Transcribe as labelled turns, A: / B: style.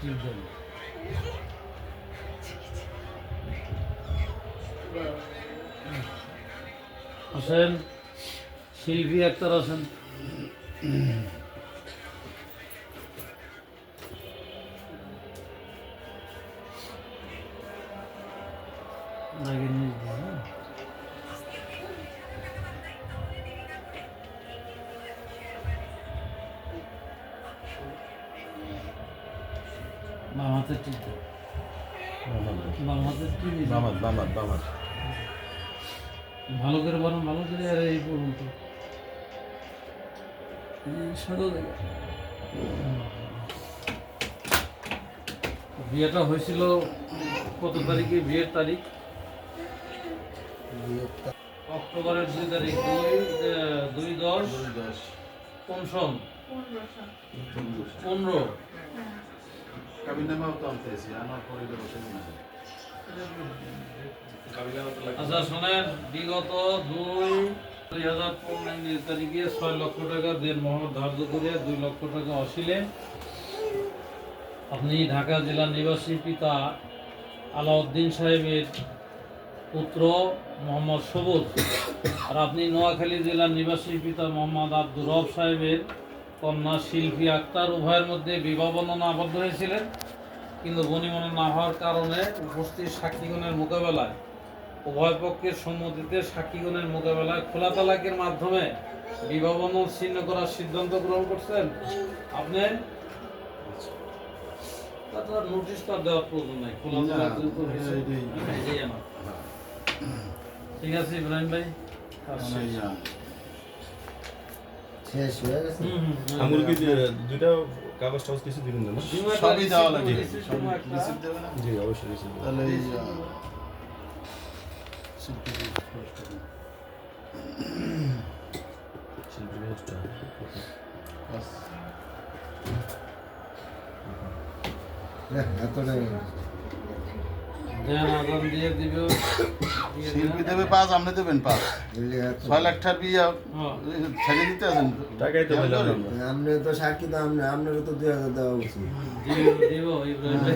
A: টিপবেন। আসেন, শিল্পী আক্তার আসেন। নাগিন নিজ দিয়ে, হ্যাঁ? বাম হাতের টিপবেন। বাম হাতের টিপ দিন। ভালো করে বলুন, ভালো করে। আর এই বলুন তো সাদা জায়গা। বিয়েটা হয়েছিল কত তারিখে? বিয়ের তারিখ অক্টোবরের 2 তারিখ। 2/10 কোন সন? 15। আচ্ছা শোনেন, বিগত 2/2015 তারিখে 6 লক্ষ টাকা দেনমোহর ধার্য করে 2 লক্ষ টাকা অশিলে আপনি ঢাকা জেলার নিবাসী পিতা আলাউদ্দিন সাহেবের পুত্র মোহাম্মদ সবুজ, আর আপনি নোয়াখালী জেলার নিবাসী পিতা মোহাম্মদ আব্দুর রব সাহেবের কন্যা শিল্পী আক্তার উভয়ের মধ্যে বিবাহ বন্ধনে আবদ্ধ হয়েছিলেন। কিন্তু বনিমনা না হওয়ার কারণে উপস্থিত সাক্ষীগণের মোকাবেলায় উভয় পক্ষের সম্মতিতে সাক্ষীগণের মোকাবেলায় খোলা তালাকের মাধ্যমে বিবাহ বন্ধন ছিন্ন করার সিদ্ধান্ত গ্রহণ করছেন আপনি। তার নোটিশ তো আর দেওয়ার প্রয়োজন নাই, খোলা তালাক যেহেতু হয়েছে, এটাই আমার। ঠিক আছে ইব্রাহিম ভাই,
B: শেষ হয়ে গেছে।
C: আঙুল কি দুইটা কাগজ টাগজ কিছু দিবেন না?
D: সবই দেওয়া লাগে।
A: রিসিপ্ট
D: দেবে না?
C: জি অবশ্যই রিসিভ।
D: তাহলে এই
C: শিল্পী পোস্টটা
B: এতটাই
A: দেন আগাম দিয়ে দিব।
D: শিল্পী দেবে 5, আপনি দেবেন 5। 6 লাখ টাকার বিয়ে
A: হ্যাঁ।
D: ছেড়ে দিতে আছেন
C: টাকাই তো পেলাম না।
B: আপনি তো সাক্ষী তো আপনারও তো 2000 দেওয়া উচিত।
A: দিব ইব্রাহিম ভাই।